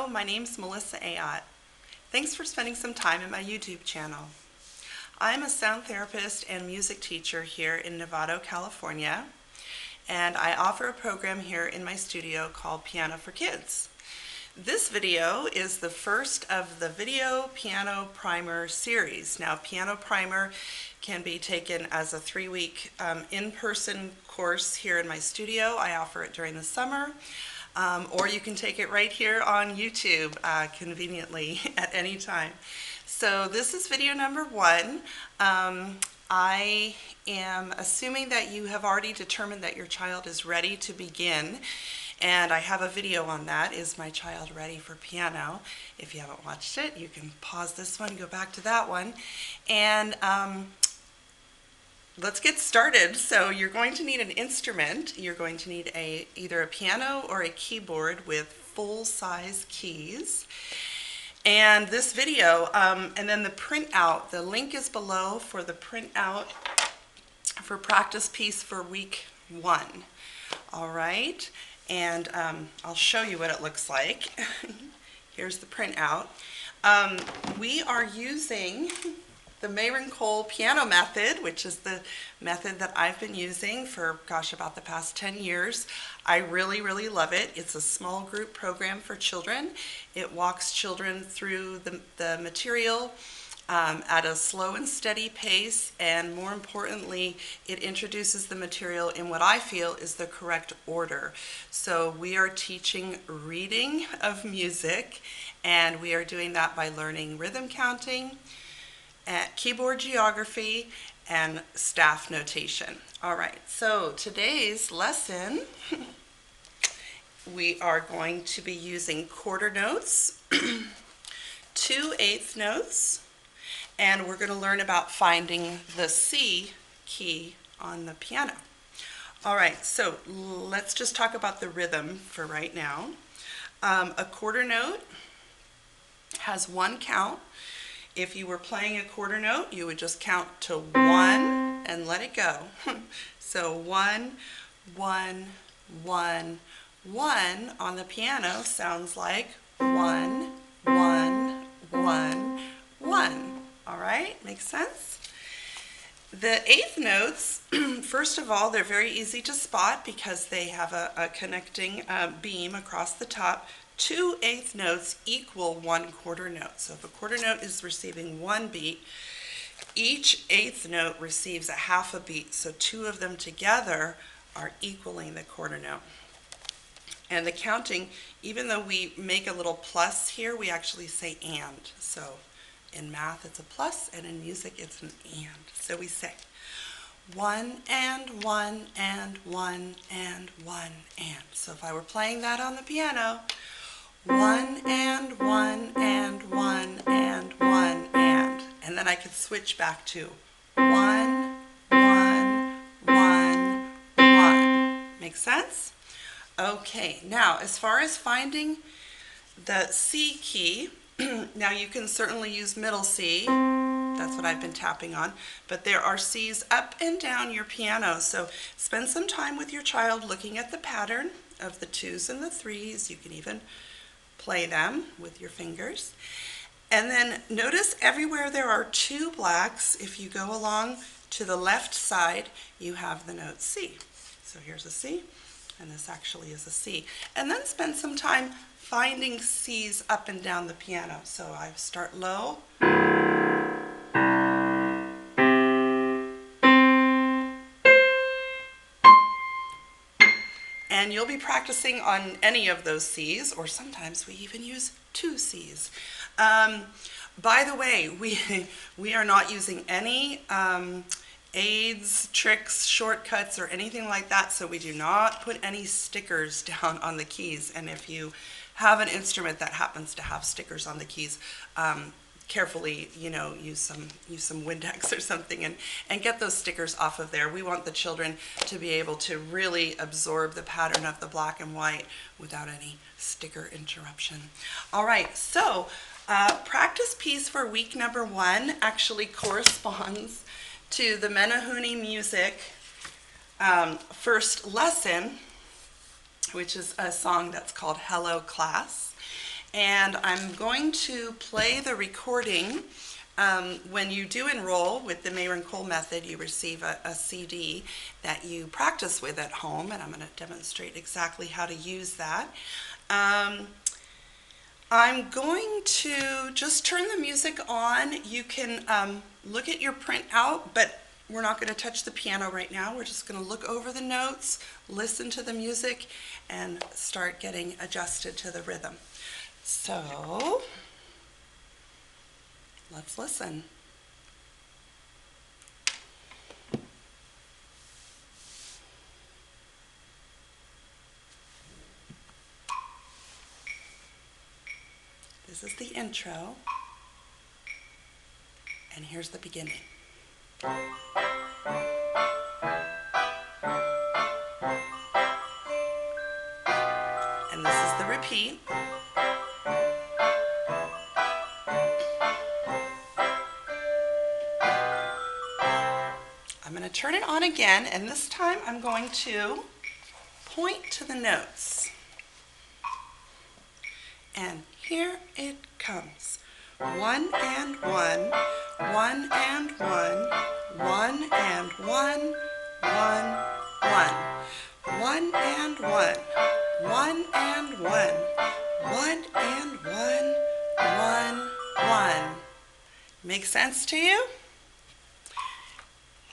Hello, my name's Melissa Ayotte. Thanks for spending some time in my YouTube channel. I'm a sound therapist and music teacher here in Novato, California, and I offer a program here in my studio called Piano for Kids. This video is the first of the video piano primer series. Now, piano primer can be taken as a 3-week in-person course here in my studio. I offer it during the summer. Or you can take it right here on YouTube conveniently at any time. So this is video number 1. I am assuming that you have already determined that your child is ready to begin, and I have a video on that. Is my child ready for piano? If you haven't watched it, you can pause this one, go back to that one, and let's get started. So you're going to need an instrument. You're going to need either a piano or a keyboard with full-size keys. And this video, and then the printout, the link is below for the printout for practice piece for week 1. All right, and I'll show you what it looks like. Here's the printout. We are using the Cole piano method, which is the method that I've been using for, gosh, about the past 10 years. I really, really love it. It's a small group program for children. It walks children through the material at a slow and steady pace, and more importantly, it introduces the material in what I feel is the correct order. So we are teaching reading of music, and we are doing that by learning rhythm counting, keyboard geography, and staff notation. All right, so today's lesson, we are going to be using quarter notes, 2/8 notes, and we're going to learn about finding the C key on the piano. All right, so let's just talk about the rhythm for right now. A quarter note has 1 count. If you were playing a quarter note, you would just count to 1 and let it go. So 1, 1, 1, 1 on the piano sounds like 1, 1, 1, 1. All right, makes sense? The 8th notes, first of all, they're very easy to spot because they have a connecting beam across the top. 2/8 notes equal 1 quarter note. So if a quarter note is receiving 1 beat, each 8th note receives a half a beat. So 2 of them together are equaling the quarter note. And the counting, even though we make a little plus here, we actually say and. So in math it's a plus, and in music it's an and. So we say 1 and 1 and 1 and 1 and. So if I were playing that on the piano, 1 and 1 and 1 and 1 and then I could switch back to 1, 1, 1, 1. Make sense? Okay, now as far as finding the C key, now you can certainly use middle C. That's what I've been tapping on, but there are C's up and down your piano, so spend some time with your child looking at the pattern of the 2s and the 3s. You can even play them with your fingers. And then notice everywhere there are 2 blacks, if you go along to the left side, you have the note C. So here's a C, and this actually is a C. And then spend some time finding C's up and down the piano. So I start low, and you'll be practicing on any of those C's, or sometimes we even use 2 C's. By the way, we are not using any aids, tricks, shortcuts, or anything like that, so we do not put any stickers down on the keys. And if you have an instrument that happens to have stickers on the keys, carefully, use some Windex or something and get those stickers off of there. We want the children to be able to really absorb the pattern of the black and white without any sticker interruption. All right, so practice piece for week number 1 actually corresponds to the Menahuni music first lesson, which is a song that's called Hello Class. And I'm going to play the recording. When you do enroll with the Mayron-Cole method, you receive a CD that you practice with at home, and I'm going to demonstrate exactly how to use that. I'm going to just turn the music on. You can look at your printout, but we're not going to touch the piano right now. We're just going to look over the notes, listen to the music, and start getting adjusted to the rhythm. So, let's listen. This is the intro, and here's the beginning. And this is the repeat. I'm going to turn it on again, and this time I'm going to point to the notes. And here it comes. 1 and 1, 1 and 1, 1 and 1, 1, 1. 1 and 1, 1 and 1, 1 and 1, 1, 1. Make sense to you?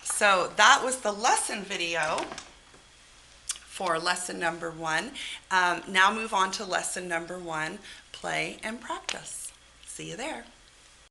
So that was the lesson video for lesson number 1. Now move on to lesson number 1, play and practice. See you there.